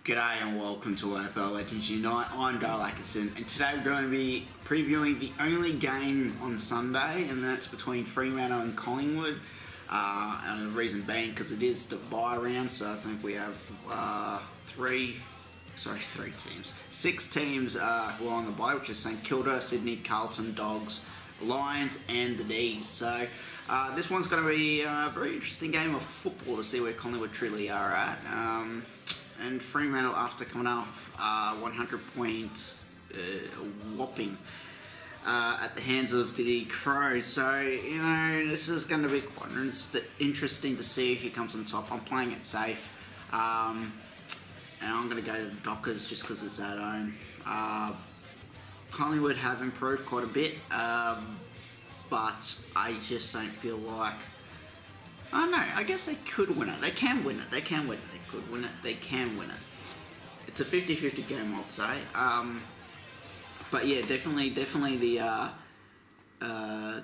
G'day and welcome to AFL Legends Unite. I'm Dale Atkinson, and today we're going to be previewing the only game on Sunday, and that's between Fremantle and Collingwood. And the reason being because it is the bye round, so I think we have six teams who are on the bye, which is St Kilda, Sydney, Carlton, Dogs, Lions, and the D's. So this one's going to be a very interesting game of football to see where Collingwood truly are at. And Fremantle, after coming off 100-point whopping at the hands of the Crows. So, this is going to be quite interesting to see who comes on top. I'm playing it safe. And I'm going to go to the Dockers just because it's at home. Collingwood have improved quite a bit. But I just don't feel like... Oh no, I guess they could win it. They can win it. They can win it. They could win it. They can win it. It's a 50-50 game, I'd say. But yeah, definitely the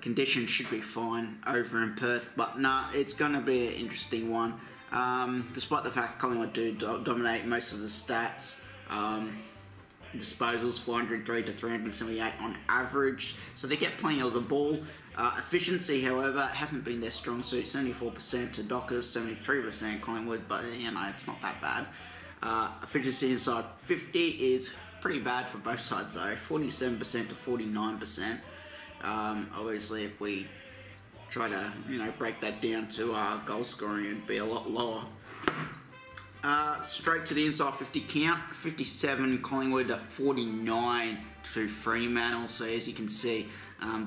conditions should be fine over in Perth. But it's going to be an interesting one. Despite the fact Collingwood do dominate most of the stats. Disposals 403 to 378 on average, so they get plenty of the ball. Efficiency, however, hasn't been their strong suit. 74% to Dockers, 73% Collingwood, but it's not that bad. Efficiency inside 50 is pretty bad for both sides though. 47% to 49%. Obviously, if we try to break that down to goal scoring, it'd be a lot lower. Straight to the inside 50 count, 57 Collingwood to 49 to Fremantle. So as you can see,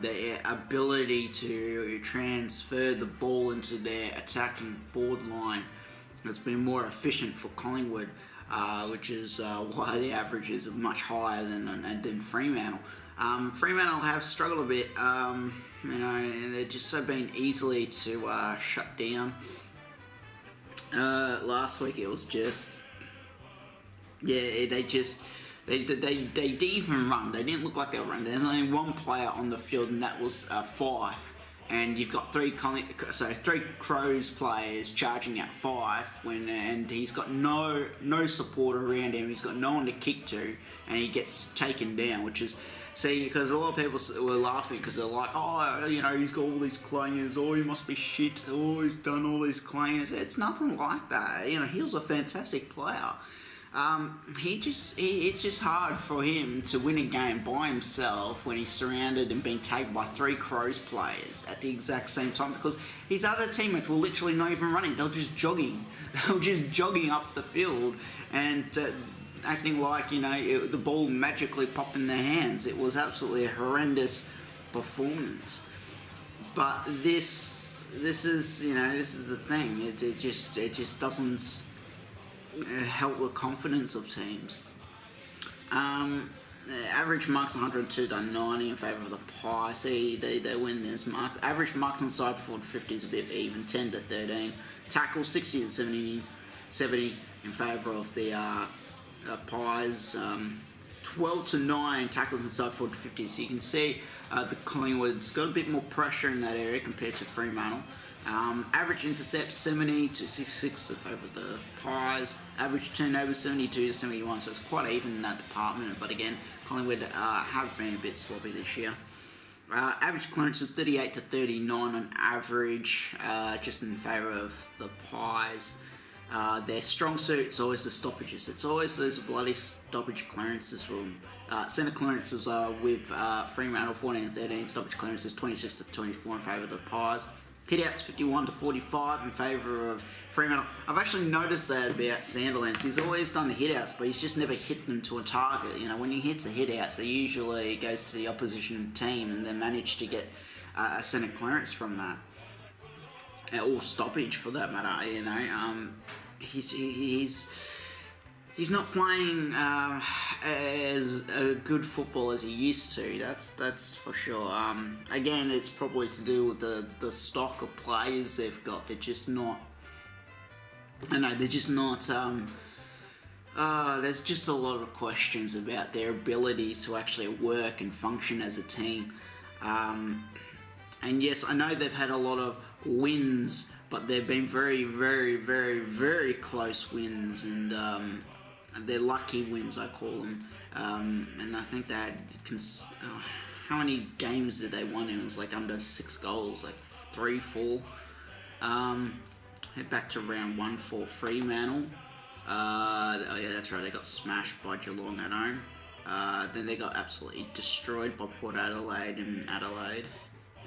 their ability to transfer the ball into their attacking forward line has been more efficient for Collingwood, which is why the averages are much higher than Fremantle. Fremantle have struggled a bit, and they're just so been easily to shut down. Last week it was just, they didn't even run. They didn't look like they were running. There's only one player on the field, and that was Fife. And you've got three Crows players charging at Fife, and he's got no support around him. He's got no one to kick to, and he gets taken down, which is. See, because a lot of people were laughing because they're like, he's got all these clangers, he must be shit, he's done all these clangers. It's nothing like that. He was a fantastic player. It's just hard for him to win a game by himself when he's surrounded and being tagged by three Crows players at the exact same time, because his other teammates were literally not even running. They were just jogging. They were just jogging up the field and acting like, the ball magically popped in their hands. It was absolutely a horrendous performance. But this is the thing. It just doesn't help the confidence of teams. Average marks 102 to 90 in favour of the Pie. See, they win this mark. Average marks inside 4 to 50 is a bit even, 10 to 13. Tackles 60 to 70 in favour of the Pies. 12 to 9 tackles inside 4 to 50. So you can see the Collingwood's got a bit more pressure in that area compared to Fremantle. Average intercepts 70 to 66 in favour of the Pies. Average turnover 72 to 71, so it's quite even in that department. But again, Collingwood have been a bit sloppy this year. Average clearances 38 to 39 on average, just in favour of the Pies. Their strong suit's always the stoppages. It's always those bloody stoppage clearances from centre clearances with Fremantle 14 and 13. Stoppage clearances 26 to 24 in favour of the Pies. Hitouts 51 to 45 in favour of Fremantle. I've actually noticed that about Sandilands. He's always done the hitouts, but he's just never hit them to a target. When he hits the hitouts, they usually goes to the opposition team, and they manage to get a centre clearance from that, or stoppage for that matter. He's not playing as a good football as he used to. That's for sure. Again, it's probably to do with the stock of players they've got. They're just not. They're just not. There's just a lot of questions about their abilities to actually work and function as a team. And yes, I know they've had a lot of wins, but they've been very, very, very, very close wins, and they're lucky wins, I call them. And I think they had how many games did they win? It was like under 6 goals, like 3, 4. Head back to round 1 for Fremantle. Oh yeah, that's right. They got smashed by Geelong at home. Then they got absolutely destroyed by Port Adelaide in Adelaide.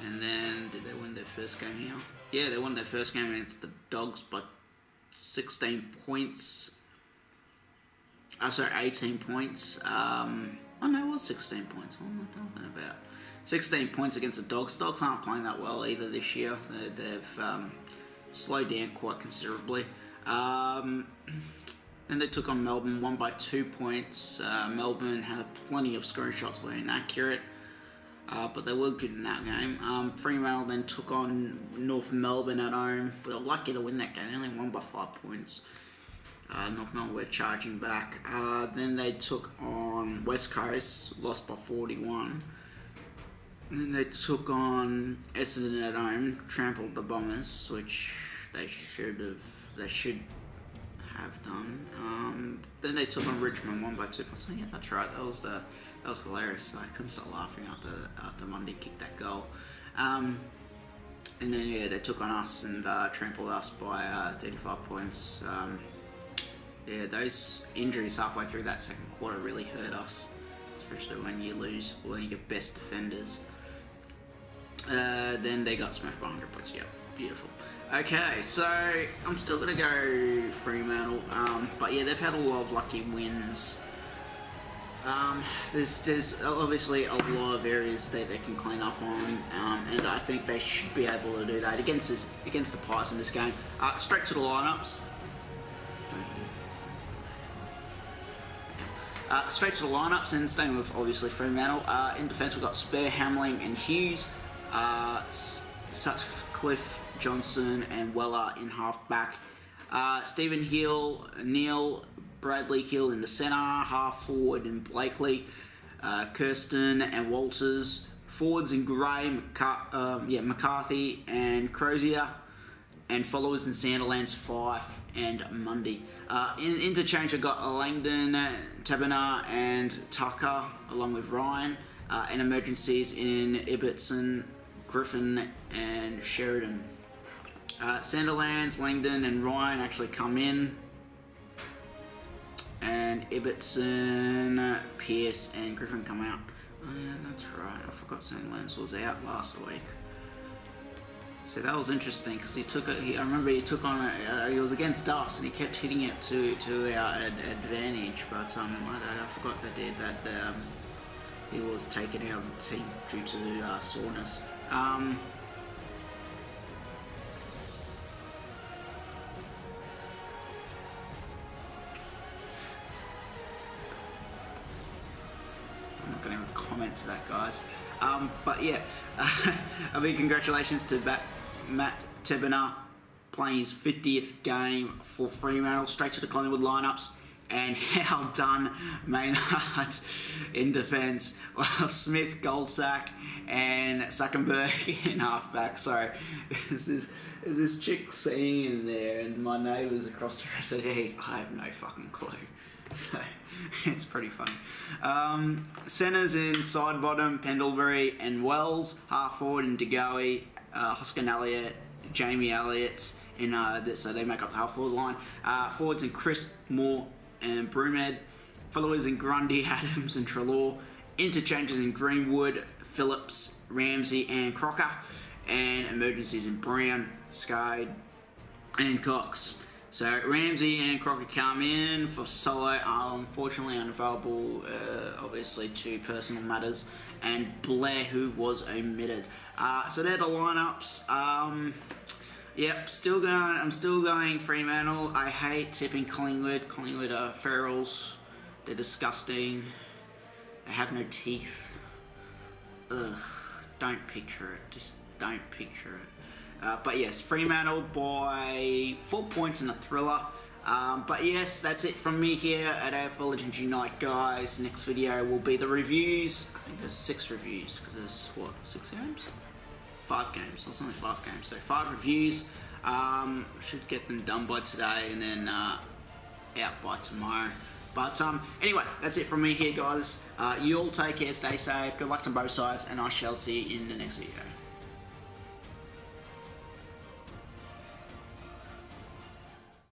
And then, did they win their first game here? Yeah, they won their first game against the Dogs by 16 points. 18 points. Oh no, it was 16 points. What am I talking about? 16 points against the Dogs. Dogs aren't playing that well either this year. They've slowed down quite considerably. Then they took on Melbourne, won by 2 points. Melbourne had plenty of screenshots were inaccurate, but they were good in that game. Fremantle then took on North Melbourne at home. They were lucky to win that game. They only won by 5 points. North Melbourne were charging back. Then they took on West Coast, lost by 41. And then they took on Essendon at home, trampled the Bombers, which they should have done. Then they took on Richmond, won by 2 points. Oh, yeah, that's right. That was hilarious. I couldn't stop laughing after Monday kicked that goal. And then yeah, they took on us and trampled us by 35 points. Yeah, those injuries halfway through that second quarter really hurt us, especially when you lose one of your best defenders. Then they got smashed by 100 points. Yep, beautiful. Okay, so I'm still gonna go Fremantle, but yeah, they've had a lot of lucky wins. There's obviously a lot of areas that they can clean up on, and I think they should be able to do that against the Pies in this game. Straight to the lineups. Straight to the lineups, and staying with obviously Fremantle. In defence, we've got Spare, Hamling, and Hughes. Sutcliffe, Johnson, and Weller in half back. Stephen Hill, Neil, Bradley Hill in the centre, half forward, and Blakely, Kirsten, and Walters. Forwards in Gray, McCarthy, and Crozier, and followers in Sandilands, Fife, and Mundy. In interchange, I've got Langdon, Tabiner, and Tucker, along with Ryan. And emergencies in Ibbotson, Griffin, and Sheridan. Sandilands, Langdon, and Ryan actually come in. And Ibbotson, Pearce, and Griffin come out. Oh yeah, that's right. I forgot Sandilands was out last week. So that was interesting because he took it. I remember he took on it. He was against us and he kept hitting it to our advantage. But I forgot that he was taken out of the team due to soreness. I'm not going to comment to that, guys. But yeah, a big congratulations to Matt Tebiner playing his 50th game for Fremantle, straight to the Collingwood lineups. And how done Maynard in defence. Well, Smith, Goldsack, and Suckenberg in halfback. So there's this chick sitting in there, and my neighbours across the road said, "Hey, I have no fucking clue." So it's pretty funny. Centres in side bottom, Pendlebury and Wells. Half forward in DeGoey, Hoskin Elliott, Jamie Elliott. So they make up the half forward line. Forwards in Crisp, Moore, and Broomhead. Followers in Grundy, Adams, and Treloar. Interchanges in Greenwood, Phillips, Ramsey, and Crocker. And emergencies in Brown, Skade, and Cox. So Ramsey and Crocker come in for Solo, are unfortunately unavailable, obviously to personal matters, and Blair, who was omitted. So they're the lineups. Yep, I'm still going Fremantle. I hate tipping Collingwood. Collingwood are ferals. They're disgusting. They have no teeth. Ugh. Don't picture it. Just don't picture it. But yes, Fremantle by 4 points in a thriller. But yes, that's it from me here at AFL Legends Unite, guys. Next video will be the reviews. I think there's 6 reviews, because there's, 6 games? 5 games. So it's only 5 games. So 5 reviews. Should get them done by today and then out by tomorrow. But anyway, that's it from me here, guys. You all take care, stay safe, good luck to both sides, and I shall see you in the next video.